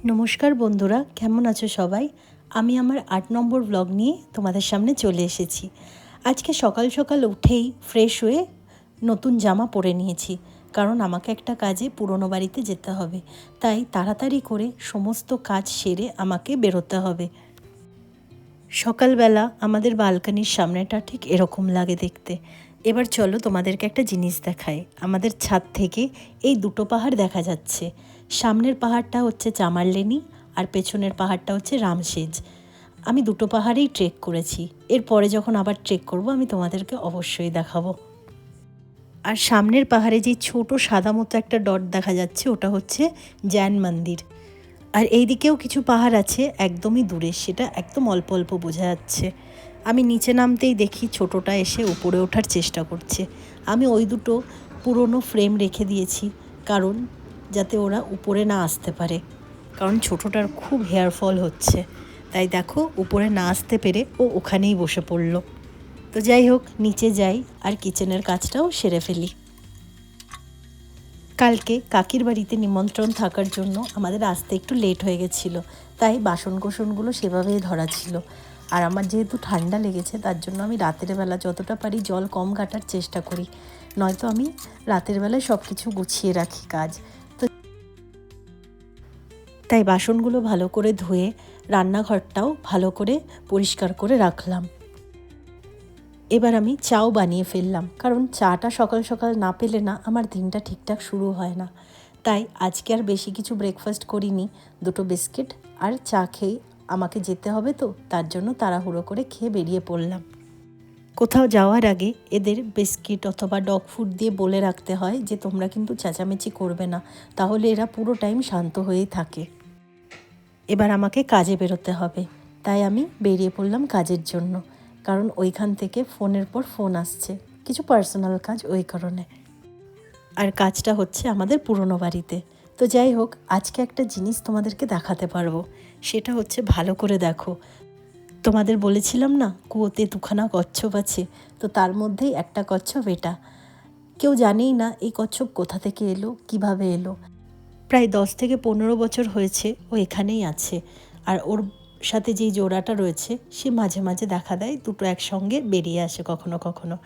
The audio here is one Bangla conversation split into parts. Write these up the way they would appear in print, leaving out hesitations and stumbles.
নমস্কার বন্ধুরা, কেমন আছো সবাই? আমি আমার ৮ নম্বর ব্লগ নিয়ে তোমাদের সামনে চলে এসেছি। আজকে সকাল সকাল উঠেই ফ্রেশ হয়ে নতুন জামা পরে নিয়েছি, কারণ আমাকে একটা কাজে পুরনো বাড়িতে যেতে হবে। তাই তাড়াতাড়ি করে সমস্ত কাজ সেরে আমাকে বেরোতে হবে। সকালবেলা আমাদের বালকনির সামনেটা ঠিক এরকম লাগে দেখতে। এবার চলো তোমাদেরকে একটা জিনিস দেখাই। আমাদের ছাদ থেকে এই দুটো পাহাড় দেখা যাচ্ছে। সামনের পাহাড়টা হচ্ছে চামারলেনি আর পেছনের পাহাড়টা হচ্ছে রামশেজ। আমি দুটো পাহাড়েই ট্রেক করেছি। এরপরে যখন আবার ট্রেক করব আমি তোমাদেরকে অবশ্যই দেখাবো। আর সামনের পাহাড়ে যে ছোট সাদা মতো একটা ডট দেখা যাচ্ছে, ওটা হচ্ছে জৈন মন্দির। আর এই দিকেও কিছু পাহাড় আছে একদমই দূরে, সেটা একদম অল্প অল্প বোঝা যাচ্ছে। আমি নিচে নামতেই দেখি ছোটোটা এসে উপরে ওঠার চেষ্টা করছে। আমি ওই দুটো পুরনো ফ্রেম রেখে দিয়েছি, কারণ যাতে ওরা উপরে না আসতে পারে, কারণ ছোটোটার খুব হেয়ার ফল হচ্ছে। তাই দেখো, উপরে না আসতে পেরে ও ওখানেই বসে পড়লো। তো যাই হোক, নিচে যাই আর কিচেনের কাজটাও সেরে ফেলি। কালকে কাকির বাড়িতে নিমন্ত্রণ থাকার জন্য আমাদের আসতে একটু লেট হয়ে গেছিলো, তাই বাসনকোসনগুলো সেভাবেই ধরা ছিল। আর আমার যেহেতু ঠান্ডা লেগেছে, তার জন্য আমি রাতের বেলা যতটা পারি জল কম ঘাটার চেষ্টা করি, নয়তো আমি রাতের বেলায় সব কিছু গুছিয়ে রাখি কাজ। তো তাই বাসনগুলো ভালো করে ধুয়ে রান্নাঘরটাও ভালো করে পরিষ্কার করে রাখলাম। এবার আমি চাও বানিয়ে ফেললাম, কারণ চাটা সকাল সকাল না পেলে না আমার দিনটা ঠিকঠাক শুরু হয় না। তাই আজকে আর বেশি কিছু ব্রেকফাস্ট করিনি, দুটো বিস্কিট আর চা খেয়ে আমাকে যেতে হবে, তো তার জন্য তাড়াহুড়ো করে খেয়ে বেরিয়ে পড়লাম। কোথাও যাওয়ার আগে এদের বিস্কিট অথবা ডগ ফুড দিয়ে বলে রাখতে হয় যে তোমরা কিন্তু চেঁচামেচি করবে না, তাহলে এরা পুরো টাইম শান্ত হয়েই থাকে। এবার আমাকে কাজে বেরোতে হবে, তাই আমি বেরিয়ে পড়লাম কাজের জন্য, কারণ ওইখান থেকে ফোনের পর ফোন আসছে, কিছু পার্সোনাল কাজ ওই কারণে। আর কাজটা হচ্ছে আমাদের পুরনো বাড়িতে। তো যাই হোক, আজকে একটা জিনিস তোমাদেরকে দেখাতে পারবো, সেটা হচ্ছে ভালো করে দেখো। তোমাদের বলেছিলাম না কুয়োতে দুখানা কচ্ছপ আছে, তো তার মধ্যেই একটা কচ্ছপ এটা। কেউ জানেই না এই কচ্ছপ কোথা থেকে এলো, কিভাবে এলো। প্রায় 10 থেকে 15 বছর হয়েছে ও এখানেই আছে। আর ওর সাথে যেই জোড়াটা রয়েছে সে মাঝে মাঝে দেখা দেয়, দুটো একসঙ্গে বেরিয়ে আসে কখনো কখনো।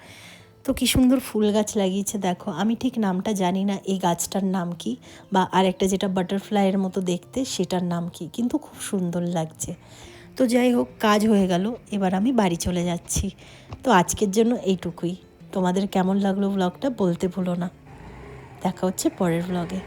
তো কী সুন্দর ফুল গাছ লাগিয়েছে দেখো। আমি ঠিক নামটা জানি না এই গাছটার নাম কি, বা আরেকটা যেটা বাটারফ্লাইয়ের মতো দেখতে সেটার নাম কি, কিন্তু খুব সুন্দর লাগছে। তো যাই হোক, কাজ হয়ে গেল, এবার আমি বাড়ি চলে যাচ্ছি। তো আজকের জন্য এইটুকুই। তোমাদের কেমন লাগলো ব্লগটা বলতে ভুলো না। দেখা হচ্ছে পরের ব্লগে।